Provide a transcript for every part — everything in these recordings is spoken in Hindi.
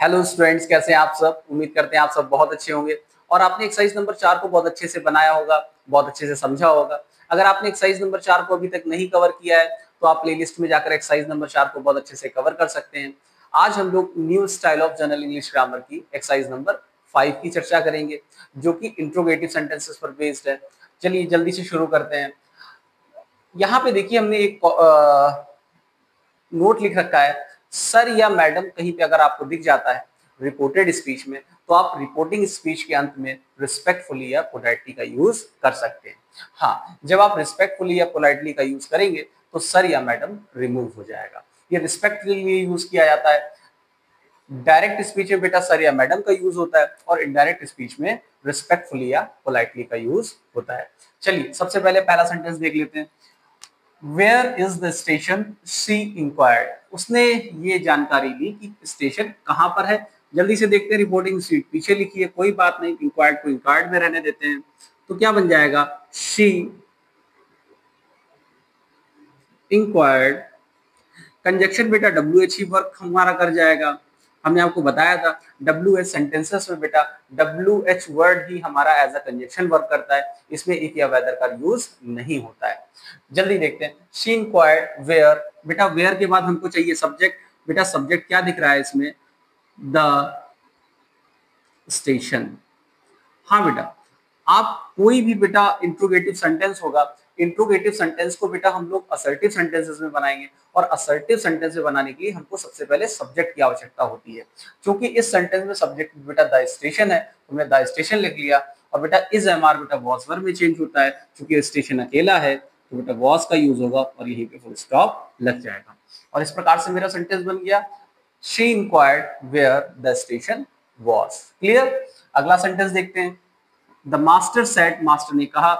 हेलो स्टूडेंट्स, कैसे हैं आप सब। उम्मीद करते हैं आप सब बहुत अच्छे होंगे और आपने एक्सरसाइज नंबर 4 को बहुत अच्छे से बनाया होगा, बहुत अच्छे से समझा होगा। अगर आपने एक्सरसाइज नंबर 4 को अभी तक नहीं कवर किया है तो आप प्लेलिस्ट में जाकर एक्सरसाइज नंबर 4 को बहुत अच्छे से कवर कर सकते हैं। आज हम लोग new style of general English grammar की एक्सरसाइज नंबर 5 की चर्चा करेंगे, जो कि इंट्रोगेटिव सेंटेंसेस पर बेस्ड है। चलिए जल्दी से शुरू करते हैं। यहाँ पे देखिए हमने एक नोट लिख रखा है, सर या मैडम कहीं पे अगर आपको दिख जाता है रिपोर्टेड स्पीच में, तो आप रिपोर्टिंग स्पीच के अंत में रिस्पेक्टफुली या पोलाइटली का यूज कर सकते हैं। हाँ, जब आप रिस्पेक्टफुली या पोलाइटली का यूज करेंगे तो सर या मैडम रिमूव हो जाएगा। ये रिस्पेक्टफुली यूज किया जाता है। डायरेक्ट स्पीच में बेटा सर या मैडम का यूज होता है और इनडायरेक्ट स्पीच में रिस्पेक्टफुली या पोलाइटली का यूज होता है। चलिए सबसे पहले पहला सेंटेंस देख लेते हैं। Where is the station? She inquired. उसने ये जानकारी ली कि स्टेशन कहाँ पर है। जल्दी से देखते हैं। रिपोर्टिंग सीट पीछे लिखी है, कोई बात नहीं, इंक्वायर्ड को इंक्वायर्ड में रहने देते हैं। तो क्या बन जाएगा? She inquired। कंजक्शन बेटा WH ही वर्क हमारा कर जाएगा। हमने आपको बताया था WH सेंटेंसेस में बेटा WH वर्ड ही हमारा एज अ कंजक्शन वर्क करता है, इसमें इफ या वेदर का यूज नहीं होता है। जल्दी देखते हैं। She inquired where. बेटा वेयर के बाद हमको चाहिए सब्जेक्ट। बेटा सब्जेक्ट क्या दिख रहा है इसमें? The station. हाँ बेटा, आप कोई भी बेटा इंट्रोगेटिव सेंटेंस होगा, इंट्रोगेटिव सेंटेंस को बेटा हम लोग असर्टिव सेंटेंसेस में बनाएंगे और असर्टिव सेंटेंस में बनाने के लिए हमको सबसे पहले सब्जेक्ट की आवश्यकता होती है। क्योंकि इस सेंटेंस में सब्जेक्ट बेटा द स्टेशन है, तो हमने द स्टेशन लिख लिया। और बेटा इज एमआर बेटा वॉज वर्ब में चेंज होता है, क्योंकि स्टेशन अकेला है तो बेटा वॉज का यूज होगा और यहीं पे फुल स्टॉप लग जाएगा। और इस प्रकार से मेरा सेंटेंस बन गया, she inquired where the station was. Clear. अगला सेंटेंस देखते हैं। द मास्टर सेड, मास्टर ने कहा,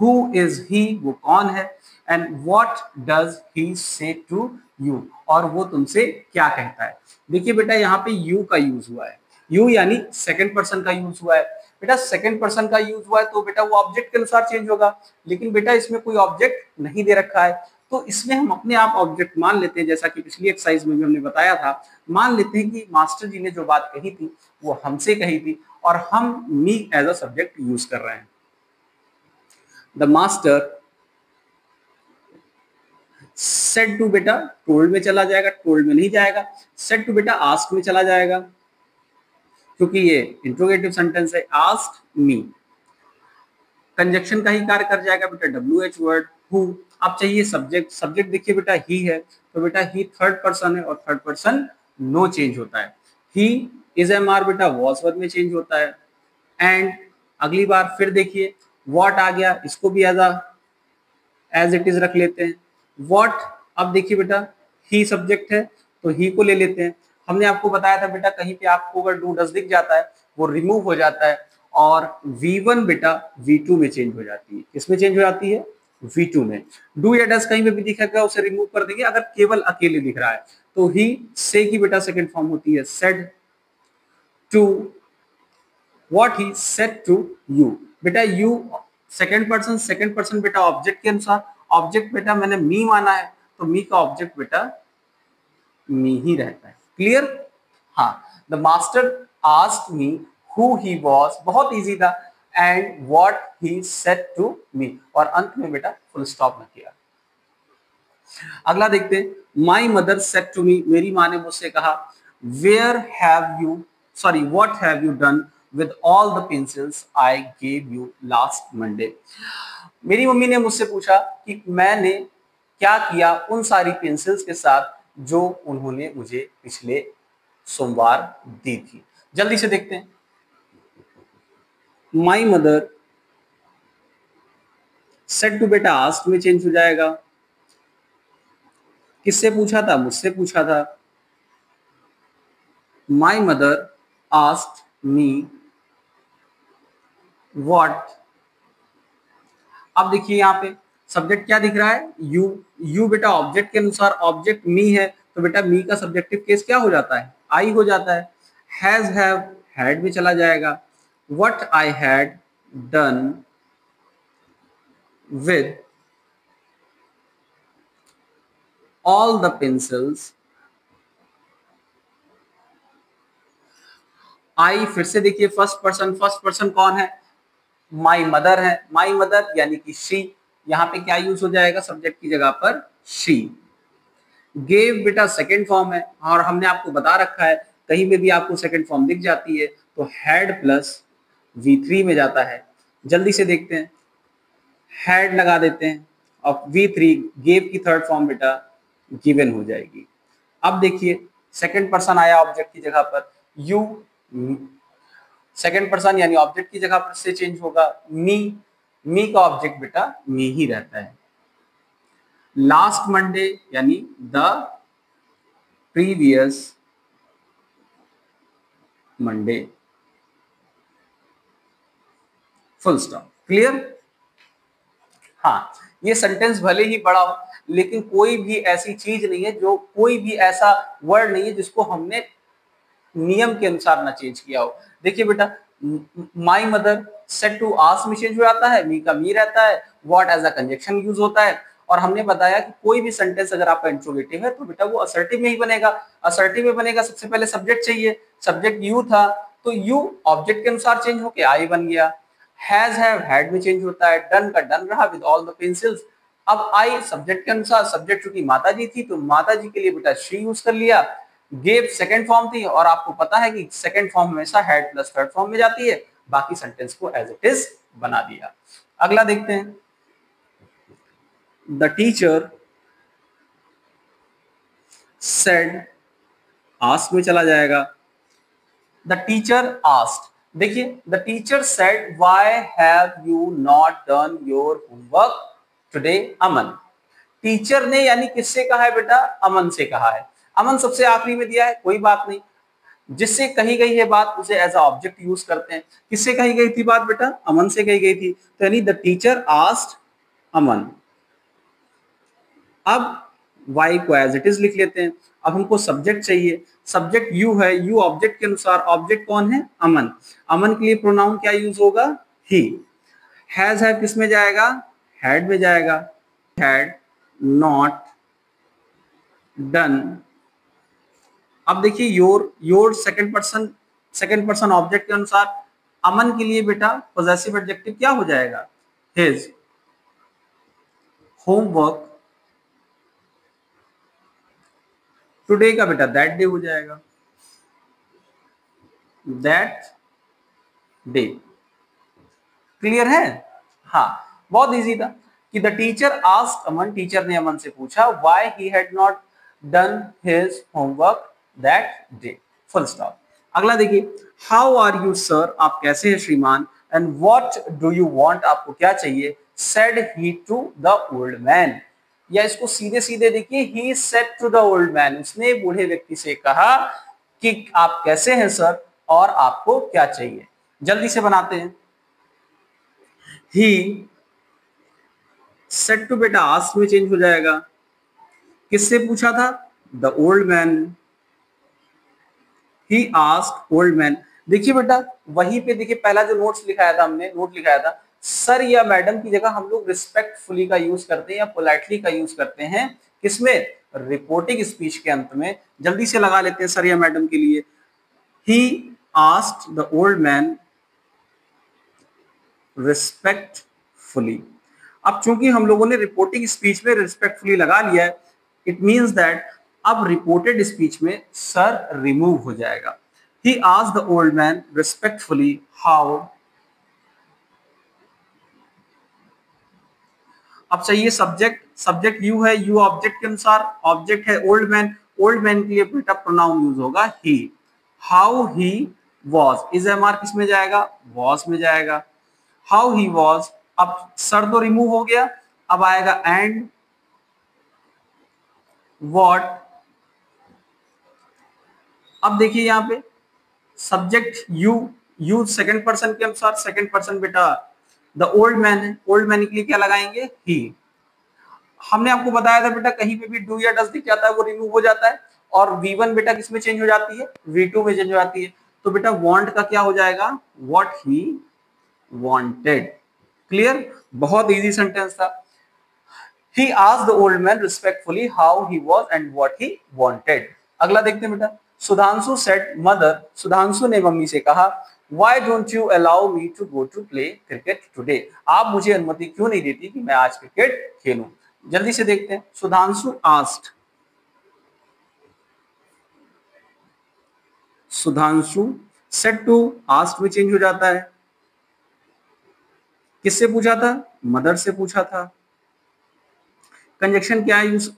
हु इज ही, वो कौन है, एंड व्हाट डज ही से टू यू, और वो तुमसे क्या कहता है। देखिए बेटा यहाँ पे यू का यूज हुआ है, यू यानी सेकंड पर्सन का यूज हुआ है। बेटा सेकंड पर्सन का यूज हुआ है तो बेटा वो ऑब्जेक्ट के अनुसार चेंज होगा, लेकिन बेटा इसमें कोई ऑब्जेक्ट नहीं दे रखा है, तो इसमें हम अपने आप ऑब्जेक्ट मान लेते हैं। जैसा कि पिछली एक्सरसाइज में भी हमने बताया था, मान लेते हैं कि मास्टर जी ने जो बात कही थी वो हमसे कही थी और हम me as a subject use कर रहे हैं। द मास्टर सेड टू, बेटा टोल्ड में चला जाएगा, टोल्ड में नहीं जाएगा। सेड टू बेटा आस्क में चला जाएगा, क्योंकि ये इंट्रोगेटिव सेंटेंस है। आस्क मी कंजक्शन का ही कार्य कर जाएगा बेटा WH वर्ड हु। अब चाहिए सब्जेक्ट। सब्जेक्ट देखिए बेटा ही है, तो बेटा ही थर्ड पर्सन है और थर्ड पर्सन नो चेंज होता है। ही इज एमआर बेटा वॉज वर्ब में चेंज होता है। एंड अगली बार फिर देखिए व्हाट आ गया, इसको भी एज इट इज रख लेते हैं। व्हाट, अब देखिए बेटा ही सब्जेक्ट है तो ही को ले लेते हैं। हमने आपको बताया था बेटा कहीं पे आपको अगर डू डज दिख जाता है वो रिमूव हो जाता है और V1 बेटा V2 में चेंज हो जाती है। किसमें चेंज हो जाती है? V2 में। डू या डज कहीं पे भी दिखेगा उसे रिमूव कर देंगे। अगर केवल अकेले दिख रहा है तो ही से की बेटा सेकंड फॉर्म होती है said to what he said to you. बेटा यू सेकंड पर्सन बेटा ऑब्जेक्ट के अनुसार। ऑब्जेक्ट बेटा मैंने मी माना है तो मी का ऑब्जेक्ट बेटा मी ही रहता है। क्लियर। हाँ, the master asked me who he was, बहुत इजी था, and what he said to me, और अंत में बेटा फुल स्टॉप न किया। अगला देखते हैं। My mother said to me, मेरी माँ ने मुझसे कहा, where have you, sorry what have you done with all the pencils I gave you last Monday. मेरी मम्मी ने मुझसे पूछा कि मैंने क्या किया उन सारी पेंसिल्स के साथ जो उन्होंने मुझे पिछले सोमवार दी थी। जल्दी से देखते हैं। माई मदर सेड टू बेटा आस्क में चेंज हो जाएगा। किससे पूछा था? मुझसे पूछा था। My mother asked me what. अब देखिए यहाँ पे सब्जेक्ट क्या दिख रहा है? यू। यू बेटा ऑब्जेक्ट के अनुसार, ऑब्जेक्ट मी है तो बेटा मी का सब्जेक्टिव केस क्या हो जाता है? आई हो जाता है। हैज हैव हैड में चला जाएगा। What I had done with all the pencils I फिर से देखिए फर्स्ट पर्सन कौन है, माई मदर है, माई मदर यानी कि शी, यहाँ पे क्या यूज हो जाएगा सब्जेक्ट की जगह पर शी। गेव बेटा सेकंड फॉर्म है और हमने आपको बता रखा है कहीं पे भी आपको सेकंड फॉर्म दिख जाती है तो हैड प्लस V3 में जाता है। जल्दी से देखते हैं, हैड लगा देते हैं और V3 गेव की थर्ड फॉर्म बेटा गिवन हो जाएगी। अब देखिए सेकंड पर्सन आया ऑब्जेक्ट की जगह पर, यू सेकंड पर्सन यानी ऑब्जेक्ट की जगह पर से चेंज होगा, मी का ऑब्जेक्ट बेटा मी ही रहता है। लास्ट मंडे यानी the previous Monday, full stop. Clear? हाँ, ये सेंटेंस भले ही बड़ा हो लेकिन कोई भी ऐसी चीज नहीं है, जो कोई भी ऐसा वर्ड नहीं है जिसको हमने नियम के अनुसार ना चेंज किया हो। देखिए बेटा, my mother said to ask में चेंज हो जाता है, मी का मी रहता है, what as a conjunction use होता है। और हमने बताया कि कोई भी सेंटेंस अगर आपका इंट्रोगेटिव है तो बेटा वो असर्टिव में ही बनेगा। असर्टिव में बनेगा सबसे पहले सब्जेक्ट चाहिए, सब्जेक्ट यू था तो यू ऑब्जेक्ट के अनुसार चेंज होके आई बन गया। हैज हैव हैड में चेंज होता है, डन का डन रहा विद ऑल द पेंसिल्स। अब आई सब्जेक्ट के अनुसार, सब्जेक्ट चूंकि माता जी थी तो माता जी के लिए बेटा शी यूज कर लिया। गेव सेकंड फॉर्म थी और आपको पता है कि सेकंड फॉर्म हमेशा हेड प्लस थर्ड फॉर्म में जाती है, बाकी सेंटेंस को एज इट इज बना दिया। अगला देखते हैं, द टीचर सेड आस्क में चला जाएगा, द टीचर आस्क्ड। देखिए the teacher said why have you not done your homework today Aman. Teacher ने यानी किससे कहा है बेटा, अमन से कहा है। अमन सबसे आखिरी में दिया है, कोई बात नहीं, जिससे कही गई है बात उसे एज अ ऑब्जेक्ट यूज करते हैं। किससे कही गई थी बात बेटा, अमन से कही गई थी, तो यानी द टीचर आस्क्ड अमन। अब वाई को एज इट इज लिख लेते हैं। अब हमको सब्जेक्ट चाहिए, सब्जेक्ट यू है, यू ऑब्जेक्ट के अनुसार, ऑब्जेक्ट कौन है, अमन। अमन के लिए प्रोनाउन क्या यूज होगा, ही। हैज है किस में जाएगा, हैड में जाएगा। Had not done. अब देखिए योर सेकंड पर्सन ऑब्जेक्ट के अनुसार अमन के लिए बेटा पॉजेसिव एडजेक्टिव क्या हो जाएगा, हिज होमवर्क टुडे का बेटा दैट डे हो जाएगा, दैट डे। क्लियर है? हाँ, बहुत इजी था कि the teacher asked Aman, teacher ने अमन से पूछा why he had not done his homework that day, full stop. अगला देखिए, हाउ आर यू सर, आप कैसे हैं श्रीमान, and what do you want, आपको क्या चाहिए, said he to the old man. या इसको सीधे सीधे देखिए, he said to the old man, उसने बूढ़े व्यक्ति से कहा कि आप कैसे हैं सर और आपको क्या चाहिए। जल्दी से बनाते हैं, ही सेड टू बेटा आस्क में चेंज हो जाएगा, किससे पूछा था, the old man. He asked old man. देखिए बेटा वहीं पे देखिए पहला जो नोट लिखाया था सर या मैडम की जगह हम लोग रिस्पेक्टफुली का यूज करते हैं या पोलाइटली का यूज करते हैं, किसमें, रिपोर्टिंग स्पीच के अंत में। जल्दी से लगा लेते हैं सर या मैडम के लिए, he asked the old man respectfully. अब चूंकि हम लोगों ने रिपोर्टिंग स्पीच में रिस्पेक्टफुली लगा लिया है, इट मींस दैट अब रिपोर्टेड स्पीच में सर रिमूव हो जाएगा। He asked the old man respectfully how. अब चाहिए सब्जेक्ट यू है, यू ऑब्जेक्ट के अनुसार, ऑब्जेक्ट है ओल्ड मैन, ओल्ड मैन के लिए बेटा प्रोनाउन यूज होगा ही। How he was, is am are किस में जाएगा, वॉज में जाएगा। हाउ ही वॉज, अब सर तो रिमूव हो गया, अब आएगा एंड व्हाट। अब देखिए यहाँ पे सब्जेक्ट यू सेकंड पर्सन के अनुसार, सेकंड पर्सन बेटा द ओल्ड मैन है, ओल्ड मैन के लिए क्या लगाएंगे, ही। हमने आपको बताया था बेटा कहीं पे भी डू या डज दिख जाता है वो रिमूव हो जाता है, और V1 बेटा किसमें चेंज हो जाती है, V2 में चेंज हो जाती है। तो बेटा वांट का क्या हो जाएगा, व्हाट ही वांटेड। क्लियर? बहुत इजी सेंटेंस था। He asked the old man respectfully how he was and what he wanted. अगला देखते हैं बेटा, सुधांशु सेड मदर, सुधांशु ने मम्मी से कहा, Why don't you allow me to go to play cricket today? आप मुझे अनुमति क्यों नहीं देती कि मैं आज क्रिकेट खेलूं? जल्दी से देखते हैं। Sudhanshu asked, Sudhanshu said to asked में चेंज हो जाता है। किससे पूछा था? मदर से पूछा था। कंजक्शन क्या है? यूज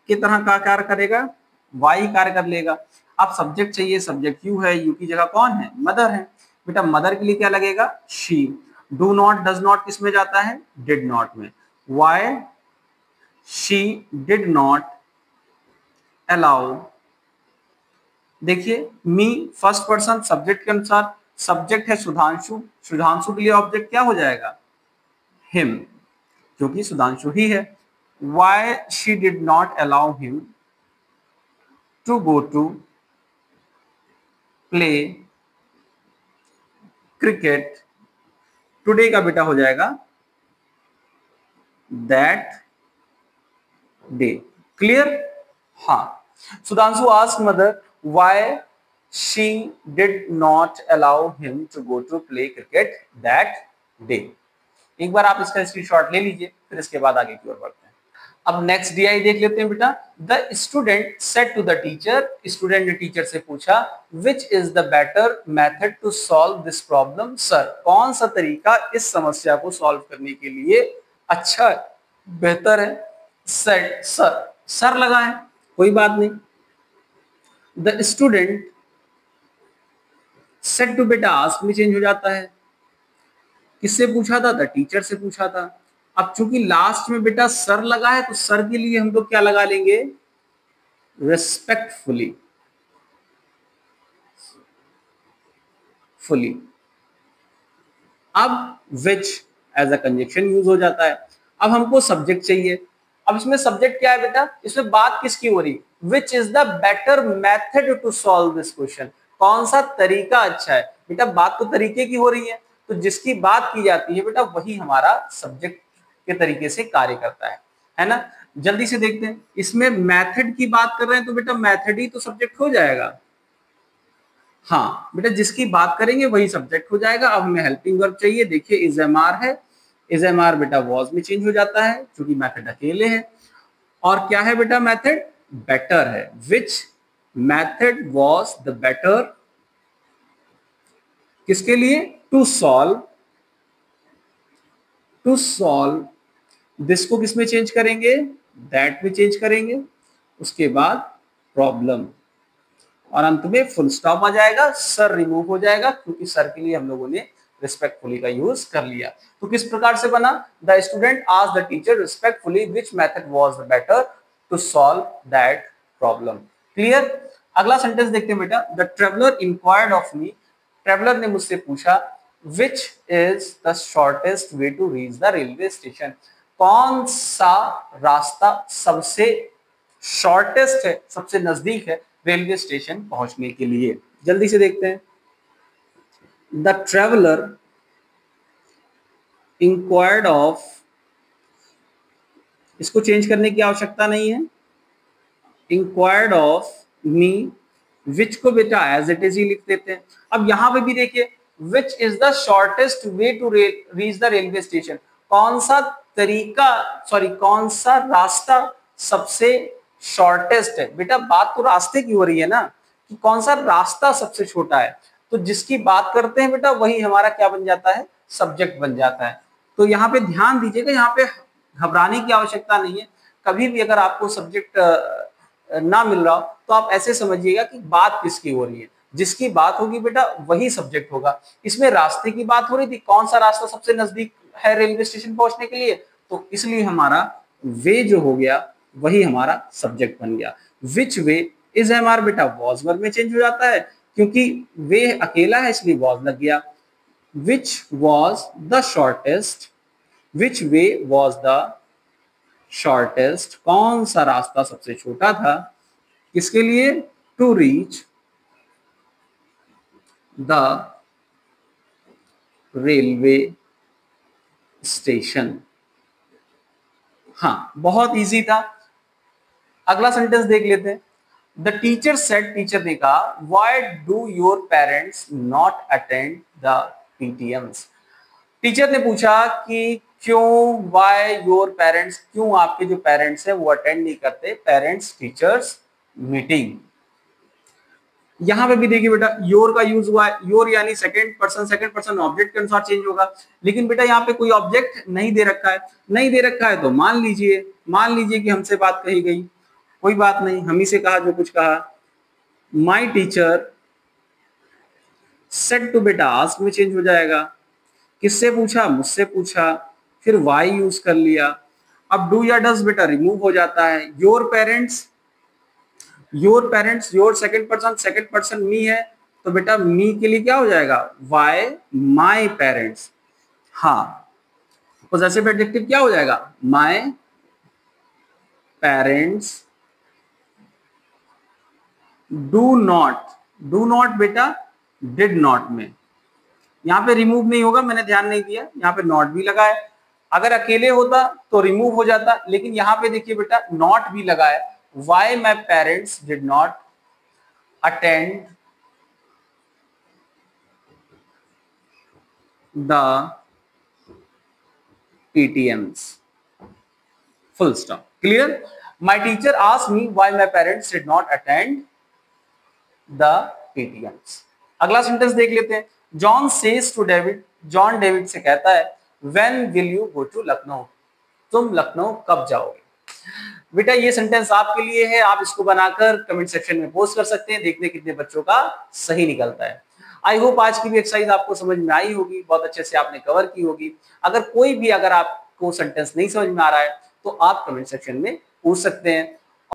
की तरह का कार्य करेगा, वाई कार्य कर लेगा। अब सब्जेक्ट चाहिए, सब्जेक्ट यू है, यू की जगह कौन है? मदर है। बेटा मदर के लिए क्या लगेगा? She. Do not does not किस में जाता है? डिड नॉट में। Why she did not allow, देखिए मी फर्स्ट पर्सन सब्जेक्ट के अनुसार, सब्जेक्ट है सुधांशु, सुधांशु के लिए ऑब्जेक्ट क्या हो जाएगा? हिम, क्योंकि सुधांशु ही है। Why she did not allow him to go to play cricket today का बेटा हो जाएगा that day। क्लियर? हाँ। Sudhanshu asked mother why she did not allow him to go to play cricket that day। एक बार आप इसका स्क्रीनशॉट ले लीजिए, फिर इसके बाद आगे की ओर बढ़ते हैं। अब नेक्स्ट डीआई देख लेते हैं बेटा। The student said to the teacher, student ने टीचर से पूछा, which is the better method to solve this problem sir, कौन सा तरीका इस समस्या को सॉल्व करने के लिए अच्छा है, बेहतर है? सेड, सर, सर लगा है, कोई बात नहीं। द स्टूडेंट सेड टू, बेटा आस्क में चेंज हो जाता है। किससे पूछा था? द टीचर से पूछा था। अब चूंकि लास्ट में बेटा सर लगा है, तो सर के लिए हम लोग क्या लगा लेंगे? Respectfully, fully. अब विच एज अ कंजक्शन यूज हो जाता है। अब हमको सब्जेक्ट चाहिए। अब इसमें सब्जेक्ट क्या है बेटा? इसमें बात किसकी हो रही? Which is the better method to solve this question, कौन सा तरीका अच्छा है? बेटा बात तो तरीके की हो रही है, तो जिसकी बात की जाती है बेटा वही हमारा सब्जेक्ट के तरीके से कार्य करता है ना। जल्दी से देखते हैं। इसमें मेथड की बात कर रहे हैं, तो बेटा मेथड ही तो सब्जेक्ट हो जाएगा। हाँ बेटा, जिसकी बात करेंगे वही सब्जेक्ट हो जाएगा। अब हमें हेल्पिंग वर्ब चाहिए। देखिए इज एम आर है, इज एम आर बेटा वॉज में चेंज हो जाता है, क्योंकि मेथड अकेले है। और क्या है बेटा? मेथड बेटर है। Which method was the better, किसके लिए? To solve, to solve this को किस में चेंज करेंगे? दैट में चेंज करेंगे। उसके बाद प्रॉब्लम, और अंत में फुल स्टॉप आ जाएगा, सर रिमूव हो जाएगा, क्योंकि सर के लिए हम लोगों ने रिस्पेक्टफुली का यूज कर लिया। तो किस प्रकार से बना? The student asked the teacher respectfully which method was the better to solve that problem. Clear? अगला सेंटेंस देखते हैं बेटा। The traveller inquired of me, traveller ने मुझसे पूछा, which is the shortest way to reach the railway station, कौन सा रास्ता सबसे शॉर्टेस्ट है, सबसे नजदीक है रेलवे स्टेशन पहुंचने के लिए? जल्दी से देखते हैं। द ट्रेवलर इंक्वायर्ड ऑफ, इसको चेंज करने की आवश्यकता नहीं है। इंक्वायर्ड ऑफ मी, विच को बेटा एज इट इज ही लिख देते हैं। अब यहां पे भी देखिए, which is the shortest way to reach the railway station, कौन सा तरीका, सॉरी कौन सा रास्ता सबसे शॉर्टेस्ट है। बेटा बात तो रास्ते की हो रही है ना, कि कौन सा रास्ता सबसे छोटा है। तो जिसकी बात करते हैं बेटा वही हमारा क्या बन जाता है? सब्जेक्ट बन जाता है। तो यहाँ पे ध्यान दीजिएगा, यहाँ पे घबराने की आवश्यकता नहीं है। कभी भी अगर आपको सब्जेक्ट ना मिल रहा हो, तो आप ऐसे समझिएगा कि बात किसकी हो रही है। जिसकी बात होगी बेटा वही सब्जेक्ट होगा। इसमें रास्ते की बात हो रही थी, कौन सा रास्ता सबसे नजदीक है रेलवे स्टेशन पहुंचने के लिए, तो इसलिए हमारा वे जो हो गया वही हमारा सब्जेक्ट बन गया। विच वे, इज एम आर बेटा वॉज वर्ब में चेंज हो जाता है, क्योंकि वे अकेला है इसलिए वॉज लग गया। Which was the shortest, which way was the shortest, कौन सा रास्ता सबसे छोटा था, किसके लिए? To reach the railway station. हाँ बहुत इजी था। अगला सेंटेंस देख लेते हैं। द टीचर सेड, टीचर ने कहा, why do your parents not attend the PTMs. Teacher ने पूछा कि क्यों, वाई योर पेरेंट्स, क्यों आपके जो पेरेंट्स हैं वो अटेंड नहीं करते पेरेंट्स टीचर्स मीटिंग। यहां पे भी देखिए बेटा योर का यूज हुआ है, योर यानी सेकंड पर्सन ऑब्जेक्ट के अनुसार चेंज होगा, लेकिन बेटा यहाँ पे कोई ऑब्जेक्ट नहीं दे रखा है, नहीं दे रखा है तो मान लीजिए कि हमसे बात कही गई, कोई बात नहीं, हम ही से कहा जो कुछ कहा। माई टीचर सेड टू, बेटा आस्क में चेंज हो जाएगा, किससे पूछा, मुझसे पूछा, फिर वाई यूज कर लिया। अब डू या डज बेटा रिमूव हो जाता है, your parents, your second person me है, तो बेटा मी के लिए क्या हो जाएगा, वाई माई पेरेंट्स। हाँ, पॉजेसिव एडजेक्टिव क्या हो जाएगा, माई पेरेंट्स डू नॉट बेटा डिड नॉट में, यहां पे रिमूव नहीं होगा, मैंने ध्यान नहीं दिया, यहां पे नॉट भी लगा है, अगर अकेले होता तो रिमूव हो जाता, लेकिन यहां पे देखिए बेटा नॉट भी लगा है, why my parents did not attend the PTMs, full stop, clear? My teacher asked me why my parents did not attend the PTMs। अगला सेंटेंस देख लेते हैं। John says to David, John David से कहता है, when will you go to Lucknow, तुम लखनऊ कब जाओगे। बेटा ये सेंटेंस आपके लिए है, आप इसको बनाकर कमेंट सेक्शन में पोस्ट कर सकते हैं, देखते हैं कितने बच्चों का सही निकलता है। आई होप आज की भी एक्सरसाइज आपको समझ में आई होगी, बहुत अच्छे से आपने कवर की होगी। अगर कोई भी अगर आपको सेंटेंस नहीं समझ में आ रहा है तो आप कमेंट सेक्शन में पूछ सकते हैं।